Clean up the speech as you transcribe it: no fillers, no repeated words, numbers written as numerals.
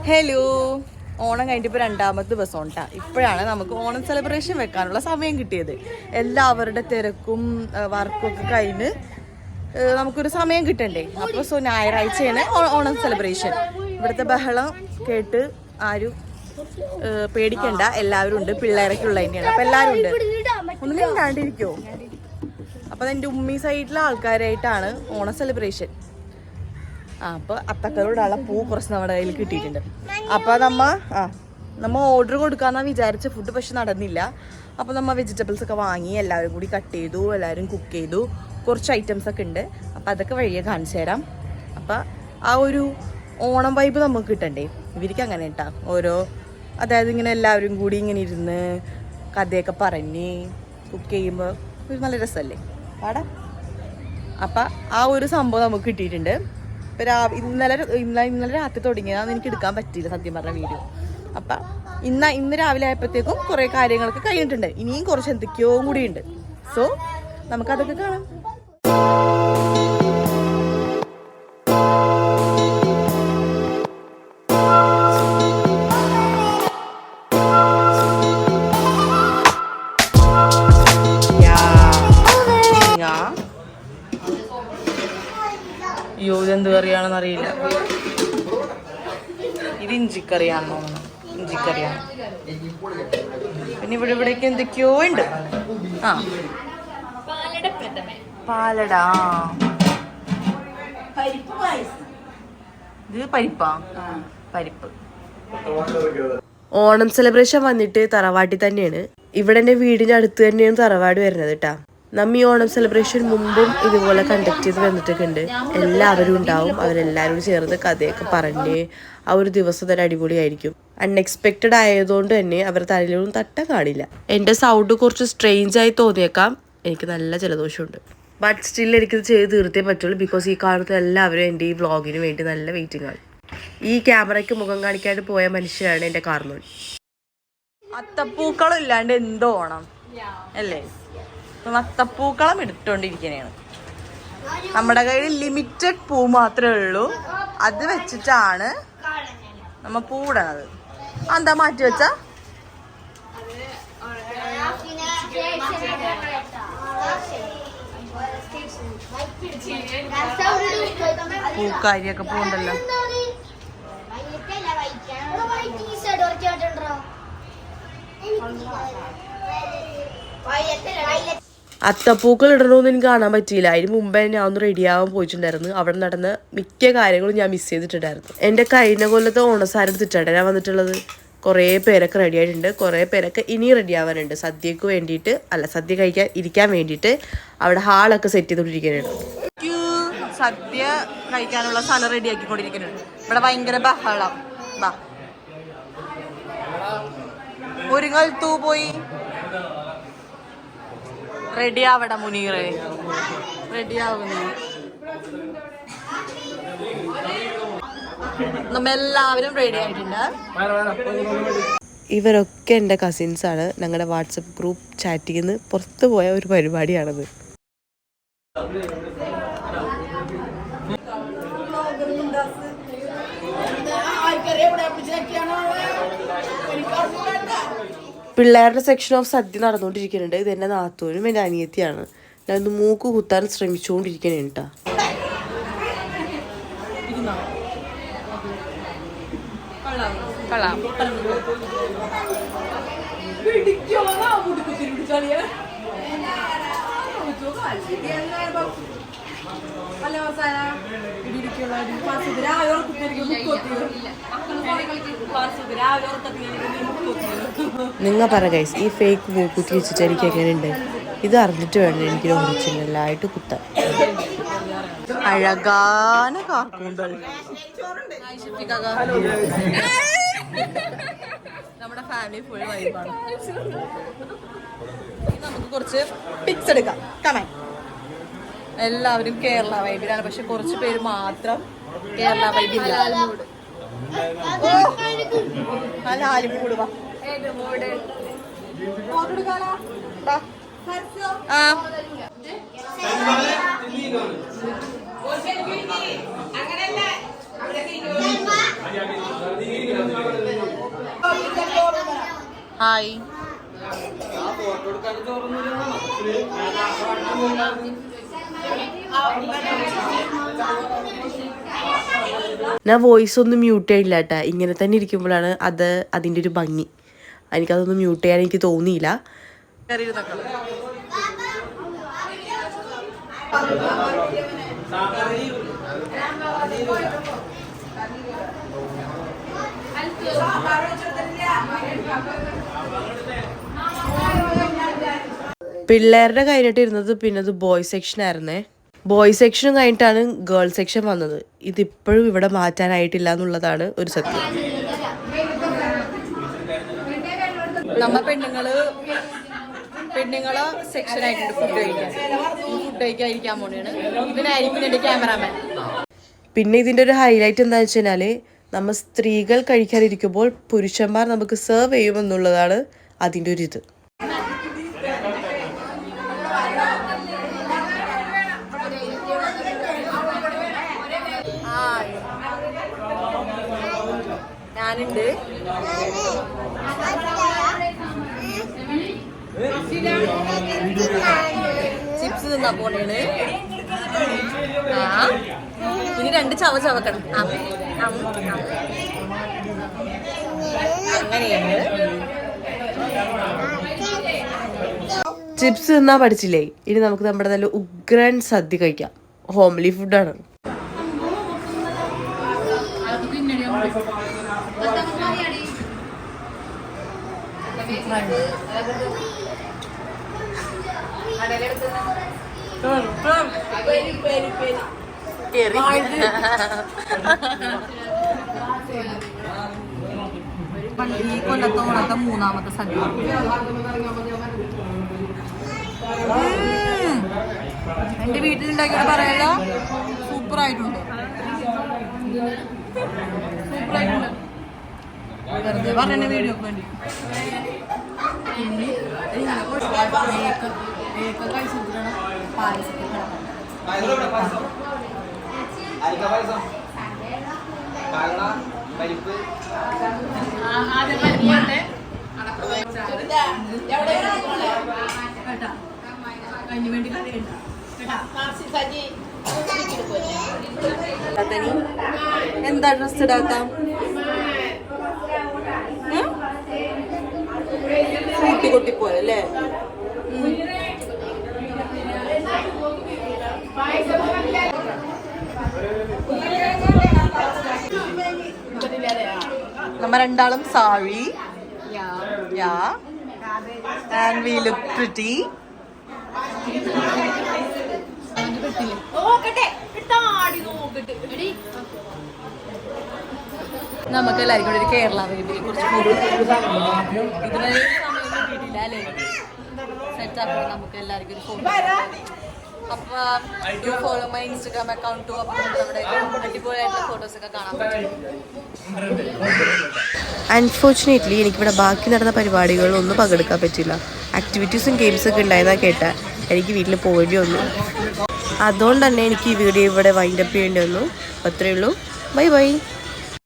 Hello, Onam കഴിഞ്ഞിട്ട് ഇപ്പോൾ രണ്ടാമത്തെ ദിവസം ഉണ്ടാ. ഇപ്പോഴാണ് നമുക്ക് ഓണം സെലിബ്രേഷൻ വെക്കാനുള്ള സമയം കിട്ടിയത്. എല്ലാവരുടെ തിരക്കും വർക്കും ഒക്കെ കഴിഞ്ഞ് നമുക്കൊരു സമയം കിട്ടണ്ടേ. അപ്പോൾ ഞായറാഴ്ചയാണ് ഓണം സെലിബ്രേഷൻ. ഇവിടുത്തെ ബഹളം കേട്ട് ആരും പേടിക്കണ്ട, എല്ലാവരും ഉണ്ട്. പിള്ളേരൊക്കെ ഉള്ള തന്നെയാണ്, അപ്പോൾ എല്ലാവരും ഉണ്ട്. ഒന്നും ഇല്ലാണ്ടിരിക്കുമോ? അപ്പോൾ എൻ്റെ ഉമ്മി സൈഡിലെ ആൾക്കാരായിട്ടാണ് ഓണം സെലിബ്രേഷൻ. അപ്പോൾ അത്തക്കരോടുള്ള പൂ കുറച്ച് നമ്മുടെ കയ്യിൽ കിട്ടിയിട്ടുണ്ട്. അപ്പോൾ നമ്മ ഓർഡർ കൊടുക്കാമെന്നാണ് വിചാരിച്ച ഫുഡ്, പക്ഷെ നടന്നില്ല. അപ്പോൾ നമ്മൾ വെജിറ്റബിൾസ് ഒക്കെ വാങ്ങി എല്ലാവരും കൂടി കട്ട് ചെയ്തു, എല്ലാവരും കുക്ക് ചെയ്തു. കുറച്ച് ഐറ്റംസ് ഒക്കെ ഉണ്ട്, അപ്പോൾ അതൊക്കെ വഴിയെ കാണിച്ചു തരാം. അപ്പോൾ ആ ഒരു ഓണം വൈബ് നമുക്ക് കിട്ടണ്ടേ. ഇവർക്ക് അങ്ങനെ കേട്ടാ അതായത് ഇങ്ങനെ എല്ലാവരും കൂടി ഇങ്ങനെ ഇരുന്ന് കഥയൊക്കെ പറഞ്ഞ് കുക്ക് ചെയ്യുമ്പോൾ ഒരു നല്ല രസമല്ലേ പാടാ. അപ്പം ആ ഒരു സംഭവം നമുക്ക് കിട്ടിയിട്ടുണ്ട്. ഇന്നലെ രാത്രി തുടങ്ങിയതാണെന്ന് എനിക്ക് എടുക്കാൻ പറ്റിയില്ല സത്യം പറഞ്ഞ വീഡിയോ. അപ്പം ഇന്ന് രാവിലെ ആയപ്പോഴത്തേക്കും കുറേ കാര്യങ്ങളൊക്കെ കഴിഞ്ഞിട്ടുണ്ട്. ഇനിയും കുറച്ച് എന്തൊക്കെയോ കൂടി ഉണ്ട്. സോ നമുക്കതൊക്കെ കാണാം. അയ്യോ, ഇതെന്ത് കറിയാണെന്ന് അറിയില്ല. ഇത് ഇഞ്ചിക്കറിയാണെന്ന് തോന്നുന്നു. ഇഞ്ചിക്കറിയാണ്. പിന്നെ ഇവിടേക്ക് എന്തൊക്കെയോ ഉണ്ട്. പാലട. ഇത് പരിപ്പാ? പരിപ്പ്. ഓണം സെലിബ്രേഷൻ വന്നിട്ട് തറവാട്ടിൽ തന്നെയാണ്. ഇവിടെ എൻ്റെ വീടിൻ്റെ അടുത്ത് തന്നെയാണ് തറവാട് വരുന്നത് കേട്ടാ. നമ്മ ഈ ഓണം സെലിബ്രേഷൻ മുമ്പും ഇതുപോലെ കണ്ടക്ട് ചെയ്ത് വന്നിട്ടൊക്കെ ഉണ്ട്. എല്ലാവരും ഉണ്ടാവും. അവരെല്ലാവരും ചേർന്ന് കഥയൊക്കെ പറഞ്ഞ് ആ ഒരു ദിവസം തന്നെ അടിപൊളിയായിരിക്കും. അൺഎക്സ്പെക്റ്റഡ് ആയതുകൊണ്ട് തന്നെ അവർ തലയിലൊന്നും തട്ട കാണില്ല. എൻ്റെ സൗണ്ട് കുറച്ച് സ്ട്രേഞ്ച് ആയി തോന്നിയേക്കാം. എനിക്ക് നല്ല ജലദോഷമുണ്ട്. ബട്ട് സ്റ്റിൽ എനിക്കിത് ചെയ്ത് തീർത്തേ പറ്റുള്ളൂ. ബിക്കോസ് ഈ കാണുന്ന എല്ലാവരും എൻ്റെ ഈ വ്ളോഗിന് വേണ്ടി നല്ല വെയിറ്റിംഗ് ആണ്. ഈ ക്യാമറയ്ക്ക് മുഖം കാണിക്കാണ്ട് പോയ മനുഷ്യരാണ് എൻ്റെ കാർന്നോൻ. അത്തപ്പൂക്കളം ഇല്ലാണ്ട് എന്തോ ഓണം അല്ലേ? അത്തപ്പൂക്കളം ഇട്ടുകൊണ്ടിരിക്കുന്നതാണ്. നമ്മുടെ കയ്യിൽ ലിമിറ്റഡ് പൂ മാത്രമേ ഉള്ളൂ. അത് വെച്ചിട്ടാണ് നമ്മ പൂടണത്. എന്താ മാറ്റി വെച്ച പൂക്കാരിയൊക്കെ പൂണ്ടല്ലോ. അത്തപ്പൂക്കൾ ഇടണമെന്ന് എനിക്ക് കാണാൻ പറ്റിയില്ല. അതിന് മുമ്പേ ഞാൻ ഒന്ന് റെഡിയാവാൻ പോയിട്ടുണ്ടായിരുന്നു. അവിടെ നടന്ന മിക്ക കാര്യങ്ങളും ഞാൻ മിസ് ചെയ്തിട്ടുണ്ടായിരുന്നു. എൻ്റെ കഴിഞ്ഞ കൊല്ലത്തെ ഓണസാരി എടുത്തിട്ടാണ് ഞാൻ വന്നിട്ടുള്ളത്. കുറേ പേരൊക്കെ റെഡി ആയിട്ടുണ്ട്. കുറേ പേരൊക്കെ ഇനി റെഡി ആവാനുണ്ട്. സദ്യക്ക് വേണ്ടിയിട്ട് സദ്യ ഇരിക്കാൻ വേണ്ടിയിട്ട് അവിടെ ഹാളൊക്കെ സെറ്റ് ചെയ്തുകൊണ്ടിരിക്കുന്നുണ്ട്. സദ്യ കഴിക്കാനുള്ള സ്ഥലം റെഡി ആക്കിക്കൊണ്ടിരിക്കുന്നുണ്ട്. ഇവിടെ ഭയങ്കര ബഹളം. ഒരു കൽത്തൂ പോയി റെഡി ആവട മുനീറെ. റെഡി ആവുന്നു. നമ്മെല്ലാവരും റെഡി ആയിട്ടുണ്ട്. ഇവരൊക്കെ എൻ്റെ കസിൻസാണ്. ഞങ്ങളുടെ വാട്സപ്പ് ഗ്രൂപ്പ് ചാറ്റിൽ നിന്ന് പുറത്തു പോയ ഒരു പരിപാടിയാണത്. പിള്ളേരുടെ സെക്ഷൻ ഓഫ് സദ്യ നടന്നുകൊണ്ടിരിക്കുന്നുണ്ട്. ഇത് എൻ്റെ നാത്തൂനും എൻ്റെ അനിയത്തിയാണ്. ഞാൻ ഒന്ന് മൂക്ക് കുത്താൻ ശ്രമിച്ചുകൊണ്ടിരിക്കണേ കേട്ടാ. നിങ്ങൾ പറ ഗൈസ്, ഈ ഫേക്ക് മൂക്കുത്തി വെച്ചിട്ട് എനിക്ക് എങ്ങനെയുണ്ട്? ഇത് അറിഞ്ഞിട്ട് വേണം എനിക്ക് ഒറിജിനലായിട്ട് കുത്താൻ. അഴകാന കാർക്കൂന്തൽ. നമ്മുടെ ഫാമിലി ഫുൾ വൈബാണ്. നമുക്ക് കുറച്ച് പിക്സ് എടുക്കാം. കമേ എല്ലാവരും കേരള വൈബിലാണ്, പക്ഷെ കുറച്ച് പേര് മാത്രം കേരള വൈബില്ല. ആലിമൂട് വാ. ഹായ്. ഞാൻ വോയിസ് ഒന്നും മ്യൂട്ട് ചെയ്യില്ല കേട്ടാ. ഇങ്ങനെ തന്നെ ഇരിക്കുമ്പോഴാണ് അതിൻ്റെ ഒരു ഭംഗി. എനിക്കതൊന്നും മ്യൂട്ട് ചെയ്യാൻ എനിക്ക് തോന്നിയില്ല. പിള്ളേരുടെ കഴിഞ്ഞിട്ട് ഇരുന്നത് പിന്നെ അത് ബോയ് സെക്ഷൻ ആയിരുന്നേ. ബോയ് സെക്ഷനും കഴിഞ്ഞിട്ടാണ് ഗേൾ സെക്ഷൻ വന്നത്. ഇതിപ്പോഴും ഇവിടെ മാറ്റാനായിട്ടില്ല എന്നുള്ളതാണ് ഒരു സത്യം. നമ്മ പെണ്ണുങ്ങളെ സെക്ഷൻ ആയിട്ടുണ്ട് ഫുഡ് കഴിക്കാൻ പോണെയാണ്. ഇവനായിരിക്കും എന്റെ ക്യാമറാമാൻ. പിന്നെ ഇതിൻ്റെ ഒരു ഹൈലൈറ്റ് എന്താണെന്ന് വെച്ച് കഴിഞ്ഞാൽ നമ്മൾ സ്ത്രീകൾ കഴിക്കാനിരിക്കുമ്പോൾ പുരുഷന്മാർ നമുക്ക് സെർവ് ചെയ്യുമെന്നുള്ളതാണ് അതിൻ്റെ ഒരു ഇത്. ഞാനുണ്ട്. ചിപ്സ് തിന്നാ പോണേണ്. ഇനി 2 ചവക്കണം. അങ്ങനെയാണ്. ചിപ്സ് തിന്നാ പഠിച്ചില്ലേ? ഇനി നമുക്ക് നമ്മുടെ നല്ല ഉഗ്രൻ സദ്യ കഴിക്കാം. ഹോംലി ഫുഡാണ്. ഈ കൊല്ലത്തോണത്തെ 3ാമത്തെ സദ്യ. എന്റെ വീട്ടിലുണ്ടാക്കിയിട്ട് പറയാലോ, സൂപ്പറായിട്ടുണ്ട്. വെറുതെ പറഞ്ഞ വീഡിയോക്ക് വേണ്ടി കഴിച്ചിട്ടാണ് പായസത്തിൽ എന്താ ഡ്രസ് ഇടാക്കാം? കൂട്ടിപ്പോയല്ലേ? നമ്മ രണ്ടാളും sari. And we look pretty. നമുക്ക് എല്ലാവർക്കും ഒരു കേരള കുറച്ച് ഇതിനൊരു സമയം കിട്ടിയിട്ടില്ല അല്ലേ? സെറ്റാക്കണം നമുക്ക് എല്ലാവർക്കും ഒരു ഫോട്ടോ. അപ്പൊ you follow my Instagram account too. അപ്പൊ നമ്മുടെ അടിപൊളിയായിട്ടുള്ള ഫോട്ടോസ് ഒക്കെ കാണാൻ പറ്റും. അൺഫോർച്ചുനേറ്റ്ലി എനിക്കിവിടെ ബാക്കി നടന്ന പരിപാടികളൊന്നും പങ്കെടുക്കാൻ പറ്റില്ല. ആക്ടിവിറ്റീസും ഗെയിംസൊക്കെ ഉണ്ടായെന്നാണ് കേട്ടാൽ എനിക്ക് വീട്ടിൽ പോകേണ്ടി വന്നു. അതുകൊണ്ട് തന്നെ എനിക്ക് ഈ വീഡിയോ ഇവിടെ വൈൻഡപ്പ് ചെയ്യേണ്ടി വന്നു. അത്രയേ ഉള്ളൂ. Bye bye.